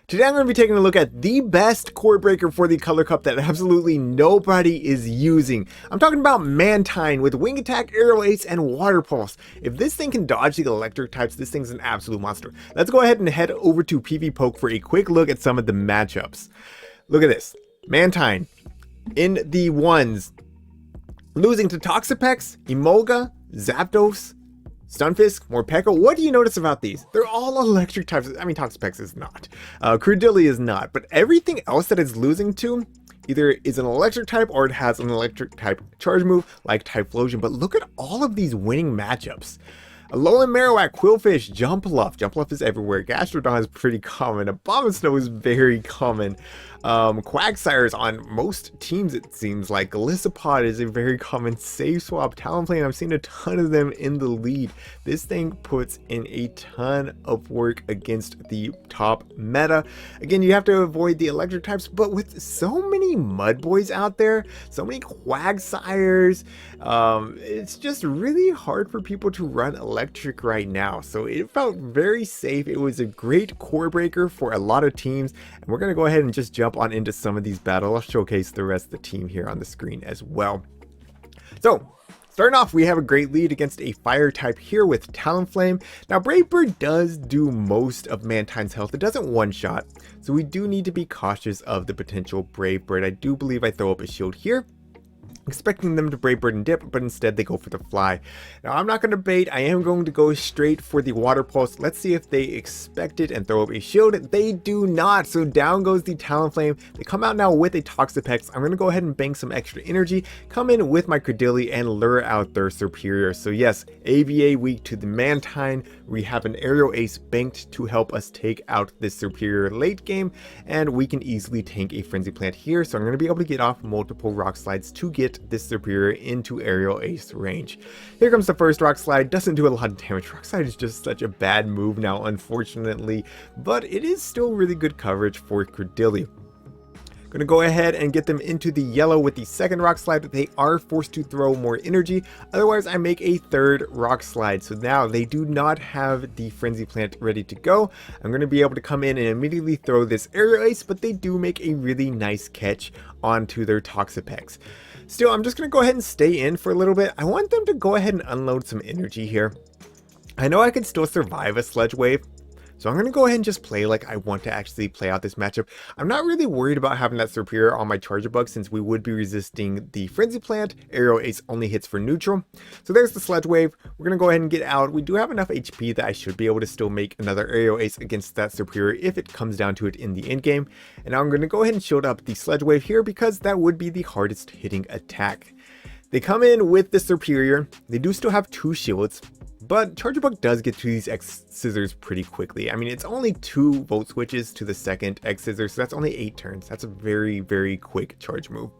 Today I'm going to be taking a look at the best core breaker for the Color Cup that absolutely nobody is using. I'm talking about Mantine with Wing Attack, Aerial Ace, and Water Pulse. If this thing can dodge the electric types, this thing's an absolute monster. Let's go ahead and head over to PvPoke for a quick look at some of the matchups. Look at this. Mantine in the ones, losing to Toxapex, Emolga, Zapdos, Stunfisk, Morpeko. What do you notice about these? They're all electric types. I mean, Toxapex is not. Credilli is not. But everything else that it's losing to either is an electric type or it has an electric type charge move like Typhlosion. But look at all of these winning matchups. Alolan Marowak, Quillfish, Jumpluff. Jumpluff is everywhere. Gastrodon is pretty common. Abomasnow is very common. Quagsire is on most teams, it seems like. Golisopod is a very common safe swap. Talonflame, I've seen a ton of them in the lead. This thing puts in a ton of work against the top meta. Again, you have to avoid the electric types, but with so many Mud Boys out there, so many Quagsires, it's just really hard for people to run electric right now. So it felt very safe. It was a great core breaker for a lot of teams, and we're going to go ahead and just jump on into some of these battles. I'll showcase the rest of the team here on the screen as well. So starting off, we have a great lead against a fire type here with Talonflame. Now Brave Bird does do most of Mantine's health. It doesn't one shot, so we do need to be cautious of the potential Brave Bird. I do believe I throw up a shield here, expecting them to Brave Bird and dip, but instead they go for the fly. Now I'm not going to bait. I am going to go straight for the Water Pulse. Let's see if they expect it and throw up a shield. They do not, so down goes the Talonflame. They come out now with a Toxapex. I'm going to go ahead and bank some extra energy, come in with my Credilli, and lure out their superior. So yes, AVA weak to the Mantine. We have an Aerial Ace banked to help us take out this superior late game, and we can easily tank a Frenzy Plant here. So I'm going to be able to get off multiple Rock Slides to get this superior into Aerial Ace range. Here comes the first Rock Slide. Doesn't do a lot of damage. Rock Slide is just such a bad move now, unfortunately, but it is still really good coverage for Credilli. Going to go ahead and get them into the yellow with the second Rock Slide, but they are forced to throw more energy. Otherwise, I make a third Rock Slide. So now they do not have the Frenzy Plant ready to go. I'm going to be able to come in and immediately throw this Aerial Ace, but they do make a really nice catch onto their Toxapex. Still, I'm just going to go ahead and stay in for a little bit. I want them to go ahead and unload some energy here. I know I can still survive a Sludge Wave, so I'm going to go ahead and just play like I want to actually play out this matchup. I'm not really worried about having that superior on my Charger Bug since we would be resisting the Frenzy Plant. Aerial Ace only hits for neutral. So there's the Sludge Wave. We're going to go ahead and get out. We do have enough HP that I should be able to still make another Aerial Ace against that superior if it comes down to it in the end game. And now I'm going to go ahead and shield up the Sludge Wave here because that would be the hardest hitting attack. They come in with the superior. They do still have 2 shields. But Charger Bug does get to these X Scissors pretty quickly. I mean, it's only 2 Volt Switches to the second X Scissors, so that's only 8 turns. That's a very, very quick charge move.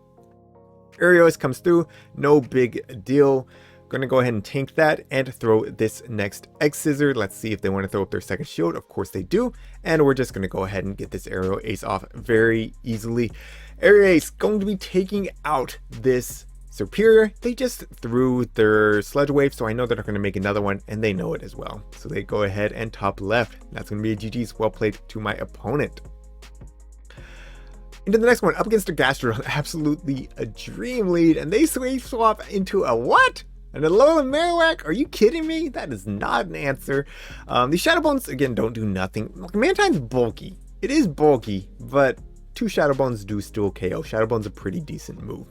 Aerial Ace comes through, no big deal. Gonna go ahead and tank that and throw this next X Scissor. Let's see if they want to throw up their second shield. Of course they do. And we're just gonna go ahead and get this Aerial Ace off very easily. Aerial Ace going to be taking out this superior. They just threw their Sludge Wave, so I know they're not going to make another one, and they know it as well. So they go ahead and top left. That's going to be a GG's. Well played to my opponent. Into the next one, up against a Gastrodon. Absolutely a dream lead, and they swap into a what? An Alolan Marowak? Are you kidding me? That is not an answer. The Shadow Bones, again, don't do nothing. Mantine's bulky. It is bulky, but 2 Shadow Bones do still KO. Shadow Bone's a pretty decent move.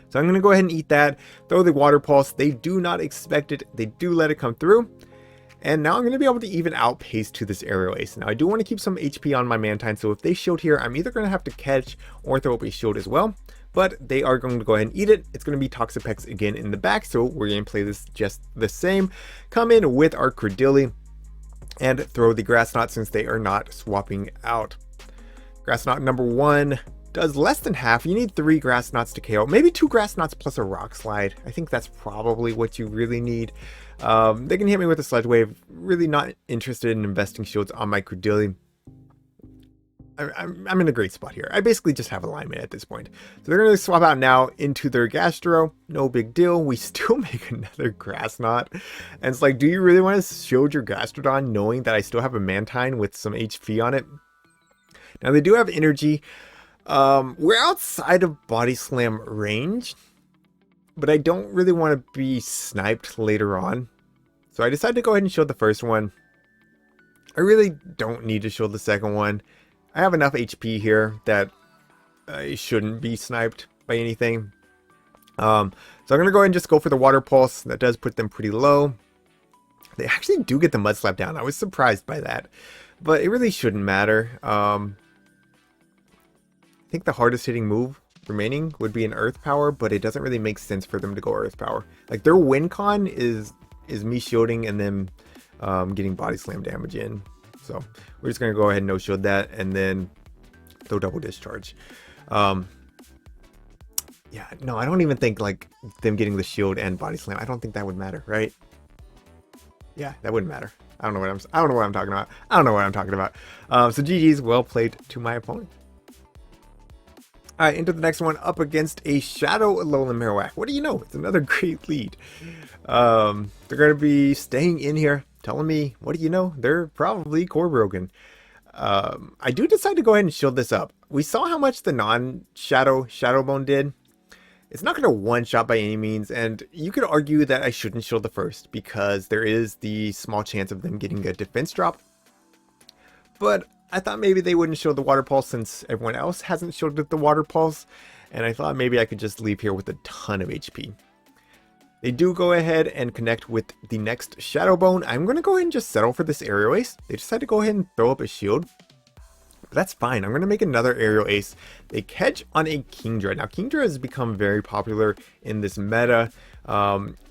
So I'm going to go ahead and eat that, throw the Water Pulse. They do not expect it. They do let it come through. And now I'm going to be able to even outpace to this Aerial Ace. Now I do want to keep some HP on my Mantine, so if they shield here, I'm either going to have to catch or throw up a shield as well. But they are going to go ahead and eat it. It's going to be Toxapex again in the back, so we're going to play this just the same. Come in with our Credilli and throw the Grass Knot since they are not swapping out. Grass Knot number 1 does less than half. You need 3 Grass Knots to KO. Maybe 2 Grass Knots plus a Rock Slide. I think that's probably what you really need. They can hit me with a Sludge Wave. Really not interested in investing shields on my Credilli. I'm in a great spot here. I basically just have alignment at this point. So they're going to swap out now into their Gastro. No big deal. We still make another Grass Knot. And it's like, do you really want to shield your Gastrodon knowing that I still have a Mantine with some HP on it? Now they do have energy. We're outside of Body Slam range, but I don't really want to be sniped later on. So I decided to go ahead and shield the first one. I really don't need to shield the second one. I have enough HP here that I shouldn't be sniped by anything. So I'm going to go ahead and just go for the Water Pulse. That does put them pretty low. They actually do get the Mud Slap down. I was surprised by that. But it really shouldn't matter. I think the hardest hitting move remaining would be an Earth Power, but it doesn't really make sense for them to go Earth Power. Like their win con is me shielding and then getting Body Slam damage in. So we're just going to go ahead and no shield that and then throw Double Discharge. Yeah, no, I don't even think like them getting the shield and Body Slam. I don't think that would matter, right? Yeah, that wouldn't matter. I don't know what I'm talking about. I don't know what I'm talking about. So GG's, well played to my opponent. All right, into the next one, up against a Shadow Alolan Marowak. What do you know? It's another great lead. They're going to be staying in here, telling me, what do you know? They're probably core broken. I do decide to go ahead and shield this up. We saw how much the non-Shadow Shadowbone did. It's not going to one-shot by any means, and you could argue that I shouldn't shield the first because there is the small chance of them getting a defense drop. But I thought maybe they wouldn't shield the Water Pulse since everyone else hasn't shielded the Water Pulse, and I thought maybe I could just leave here with a ton of HP. They do go ahead and connect with the next Shadowbone. I'm going to go ahead and just settle for this Aerial Ace. They decide to go ahead and throw up a shield. But that's fine. I'm going to make another Aerial Ace. They catch on a Kingdra. Now, Kingdra has become very popular in this meta.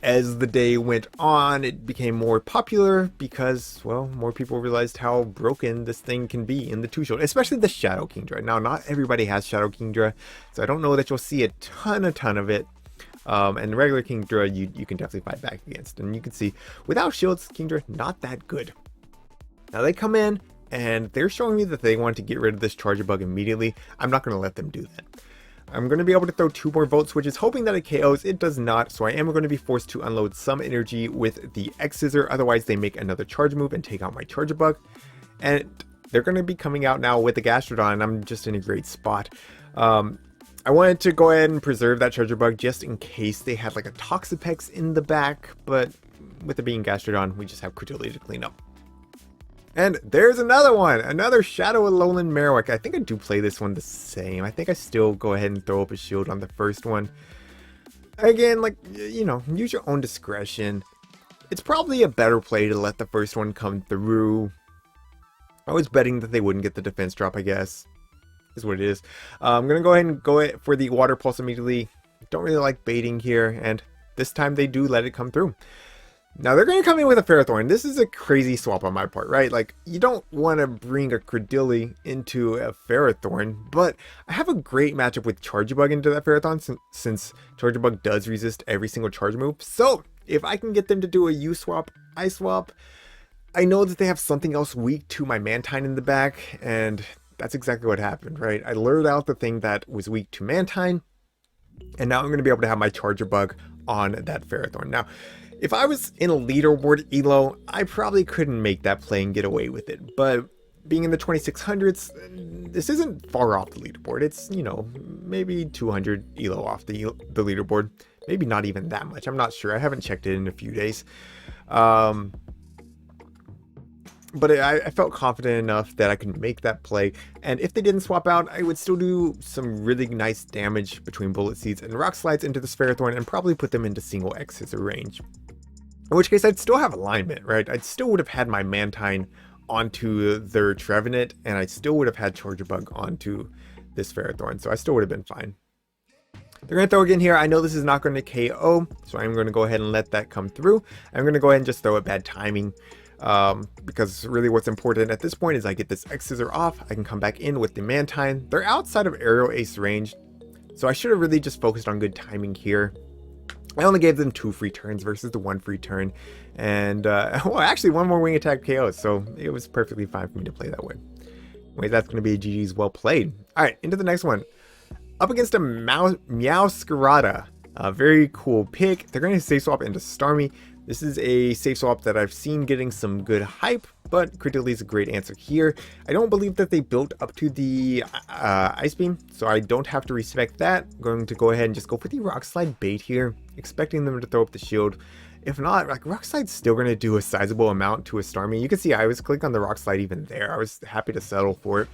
As the day went on, it became more popular because, well, more people realized how broken this thing can be in the two-shot, especially the Shadow Kingdra. Now, not everybody has Shadow Kingdra, so I don't know that you'll see a ton of it. And the regular Kingdra, you can definitely fight back against. And you can see, without shields, Kingdra, not that good. Now, they come in, and they're showing me that they want to get rid of this Charger Bug immediately. I'm not going to let them do that. I'm going to be able to throw 2 more Volt Switches, hoping that it KOs. It does not, so I am going to be forced to unload some energy with the X-Scissor. Otherwise, they make another charge move and take out my Charger Bug. And they're going to be coming out now with the Gastrodon, and I'm just in a great spot. I wanted to go ahead and preserve that Charger Bug just in case they had like a Toxapex in the back, but with it being Gastrodon, we just have Credulity to clean up. And there's another one, another Shadow Alolan Marowak. I think I do play this one the same. I think I still go ahead and throw up a shield on the first one. Again, like, you know, use your own discretion. It's probably a better play to let the first one come through. I was betting that they wouldn't get the defense drop, I guess. Is what it is. I'm going to go ahead and go for the Water Pulse immediately. Don't really like baiting here, and this time they do let it come through. Now they're going to come in with a Ferrothorn. This is a crazy swap on my part, right? Like, you don't want to bring a Credulity into a Ferrothorn, but I have a great matchup with Charger Bug into that Ferrothorn since Charger Bug does resist every single charge move. So if I can get them to do a U swap, I swap, I know that they have something else weak to my Mantine in the back, and that's exactly what happened, right? I lured out the thing that was weak to Mantine, and now I'm going to be able to have my Charger Bug on that Ferrothorn. Now, if I was in a leaderboard elo, I probably couldn't make that play and get away with it. But being in the 2600s, this isn't far off the leaderboard. It's, you know, maybe 200 elo off the leaderboard. Maybe not even that much. I'm not sure. I haven't checked it in a few days. But I felt confident enough that I could make that play. And if they didn't swap out, I would still do some really nice damage between Bullet Seeds and Rock Slides into this Ferrothorn and probably put them into single X-Scissor range. In which case, I'd still have alignment, right? I still would have had my Mantine onto their Trevenant, and I still would have had Charger Bug onto this Ferrothorn, so I still would have been fine. They're going to throw again here. I know this is not going to KO, so I'm going to go ahead and let that come through. I'm going to go ahead and just throw it bad timing, because really what's important at this point is I get this X-Scissor off. I can come back in with the Mantine. They're outside of Aerial Ace range, so I should have really just focused on good timing here. I only gave them 2 free turns versus the 1 free turn, and well, actually 1 more wing attack KO, so it was perfectly fine for me to play that way. Wait, that's going to be a GG's well played. All right, into the next one. Up against a Meowscarada. A very cool pick. They're going to Safe Swap into Starmie. This is a safe swap that I've seen getting some good hype, but Credility is a great answer here. I don't believe that they built up to the Ice Beam, so I don't have to respect that. I'm going to go ahead and just go for the Rock Slide bait here, expecting them to throw up the shield. If not, like, Rock Slide's still going to do a sizable amount to a Starmie. You can see I was clicking on the Rock Slide even there. I was happy to settle for it.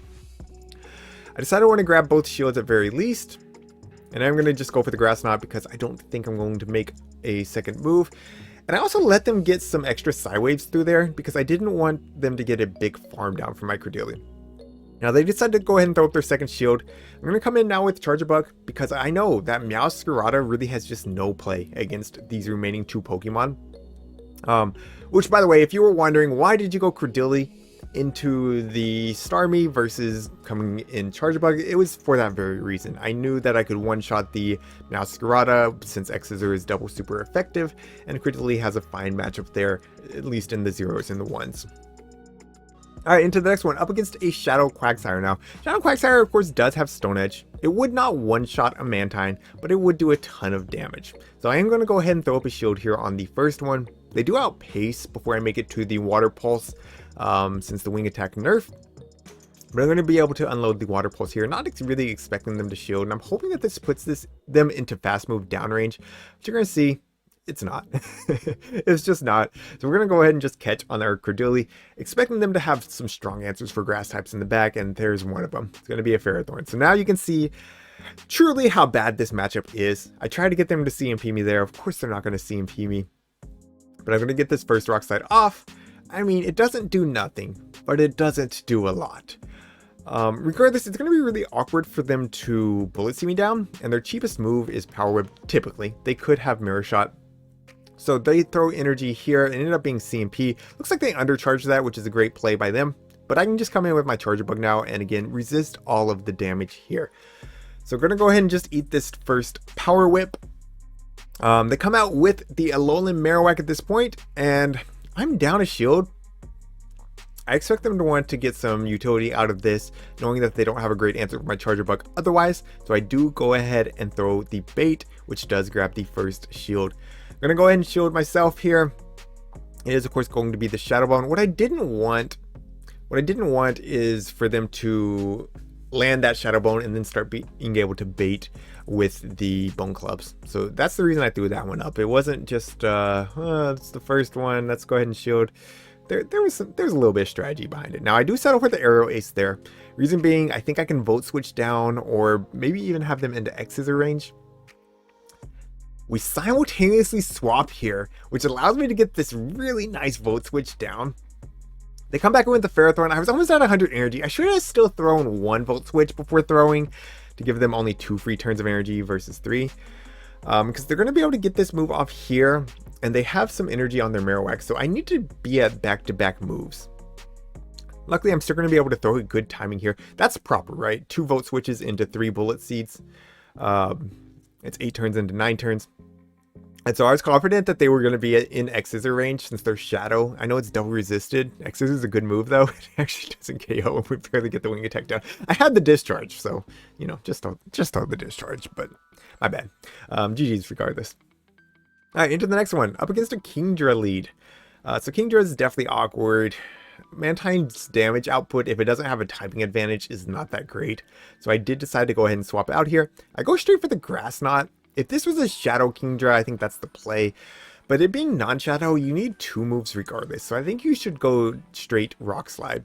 I decided I want to grab both shields at very least. And I'm going to just go for the Grass Knot because I don't think I'm going to make a second move. And I also let them get some extra side waves through there because I didn't want them to get a big farm down from my Credility. Now they decided to go ahead and throw up their second shield. I'm going to come in now with Charjabug because I know that Meowscarada really has just no play against these remaining 2 Pokemon. Which, by the way, if you were wondering, why did you go Credility into the Starmie versus coming in Charjabug, it was for that very reason. I knew that I could one-shot the Meowscarada since X-Scissor is double super effective, and Credility has a fine matchup there, at least in the 0s and the 1s. Alright, into the next one, up against a Shadow Quagsire now. Shadow Quagsire, of course, does have Stone Edge. It would not one-shot a Mantine, but it would do a ton of damage. So I am going to go ahead and throw up a shield here on the first one. They do outpace before I make it to the Water Pulse, since the Wing Attack nerf. But I'm going to be able to unload the Water Pulse here, not really expecting them to shield. And I'm hoping that this puts them into fast move downrange. But you're going to see, it's not. It's just not. So we're going to go ahead and just catch on our Credility, expecting them to have some strong answers for grass types in the back, and there's one of them. It's going to be a Ferrothorn. So now you can see truly how bad this matchup is. I tried to get them to CMP me there. Of course they're not going to CMP me. But I'm going to get this first Rock Slide off. I mean, it doesn't do nothing, but it doesn't do a lot. Regardless, it's going to be really awkward for them to Bullet See me down, and their cheapest move is Power Whip. Typically, they could have Mirror Shot. So they throw energy here and ended up being CMP. Looks like they undercharged that, which is a great play by them. But I can just come in with my Charjabug now and again resist all of the damage here. So we're going to go ahead and just eat this first Power Whip. They come out with the Alolan Marowak at this point, and I'm down a shield. I expect them to want to get some utility out of this, knowing that they don't have a great answer for my Charjabug otherwise. So I do go ahead and throw the bait, which does grab the first shield. I'm going to go ahead and shield myself here. It is, of course, going to be the Shadow Bone. What I didn't want is for them to land that Shadow Bone and then start being able to bait with the Bone Clubs. So that's the reason I threw that one up. It wasn't just, it's the first one, let's go ahead and shield. There's a little bit of strategy behind it. Now I do settle for the Aerial Ace there. Reason being, I think I can Volt Switch down or maybe even have them into X-Scissor range. We simultaneously swap here, which allows me to get this really nice Volt Switch down. They come back in with the Ferrothorn. I was almost at 100 energy. I should have still thrown 1 Volt Switch before throwing to give them only 2 free turns of energy versus 3. Because they're going to be able to get this move off here, and they have some energy on their Marowak, so I need to be at back-to-back moves. Luckily, I'm still going to be able to throw a good timing here. That's proper, right? 2 Volt Switches into 3 Bullet Seeds. It's 8 turns into 9 turns. And so I was confident that they were going to be in X-Scissor range since they're Shadow. I know it's double resisted. X-Scissor is a good move though. It actually doesn't KO and we barely get the Wing Attack down. I had the discharge, so, you know, just throw the discharge, but my bad. GG's regardless. Alright, into the next one. Up against a Kingdra lead. So Kingdra is definitely awkward. Mantine's damage output, if it doesn't have a typing advantage, is not that great. So I did decide to go ahead and swap out here. I go straight for the Grass Knot. If this was a Shadow Kingdra, I think that's the play. But it being non-Shadow, you need 2 moves regardless. So I think you should go straight Rock Slide.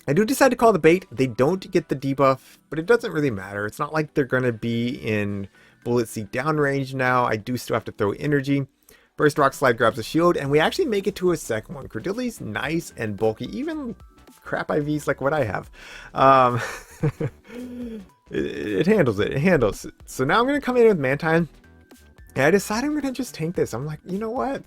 I do decide to call the bait. They don't get the debuff, but it doesn't really matter. It's not like they're going to be in Bullet Seed downrange now. I do still have to throw energy. First Rock Slide grabs a shield, and we actually make it to a second one. Credility's nice and bulky, even crap IVs like what I have. It handles it. It handles it. So now I'm going to come in with Mantine. And I decide I'm going to just tank this. I'm like, you know what?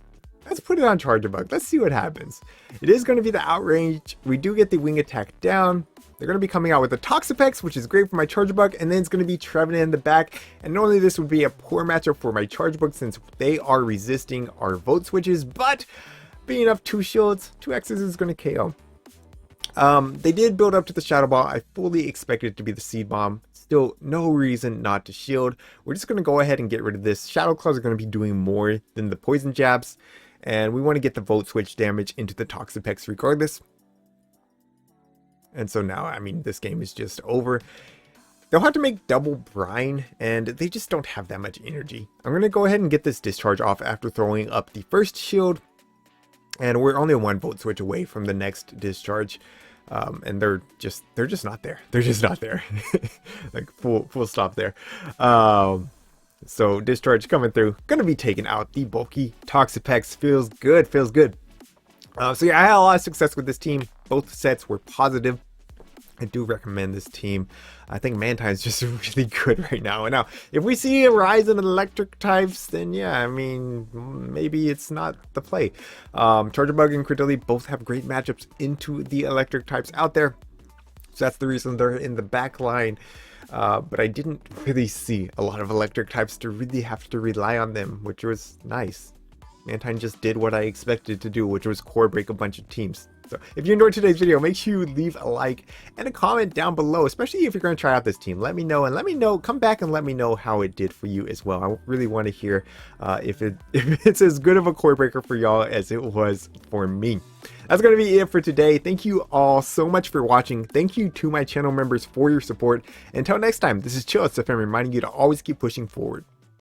Let's put it on Charjabug. Let's see what happens. It is going to be the outrange. We do get the Wing Attack down. They're going to be coming out with the Toxapex, which is great for my Charjabug. And then it's going to be Trevenant in the back. And normally this would be a poor matchup for my Charjabug since they are resisting our Volt Switches. But being up 2 shields, 2 X's is going to KO. They did build up to the Shadow Ball. I fully expected it to be the Seed Bomb. Still, no reason not to shield. We're just going to go ahead and get rid of this. Shadow Claws are going to be doing more than the Poison Jabs. and we want to get the Volt Switch damage into the Toxapex regardless. And so now, I mean, this game is just over. They'll have to make double brine, and they just don't have that much energy. I'm going to go ahead and get this discharge off after throwing up the first shield. And we're only 1 Volt Switch away from the next discharge. And they're just not there. They're just not there. Like full stop there. So discharge coming through. Gonna be taking out the bulky Toxapex. Feels good. Feels good. So yeah, I had a lot of success with this team. Both sets were positive. I do recommend this team. I think Mantine is just really good right now. And now, if we see a rise in electric types, then yeah, I mean, maybe it's not the play. Charjabug and Credilli both have great matchups into the electric types out there. So that's the reason they're in the back line. But I didn't really see a lot of electric types to really have to rely on them, which was nice. Mantine just did what I expected to do, which was core break a bunch of teams. So if you enjoyed today's video, make sure you leave a like and a comment down below, especially if you're going to try out this team. Let me know, and come back and let me know how it did for you as well. I really want to hear if it's as good of a core breaker for y'all as it was for me. That's going to be it for today. Thank you all so much for watching. Thank you to my channel members for your support. Until next time, this is ChillisFM reminding you to always keep pushing forward.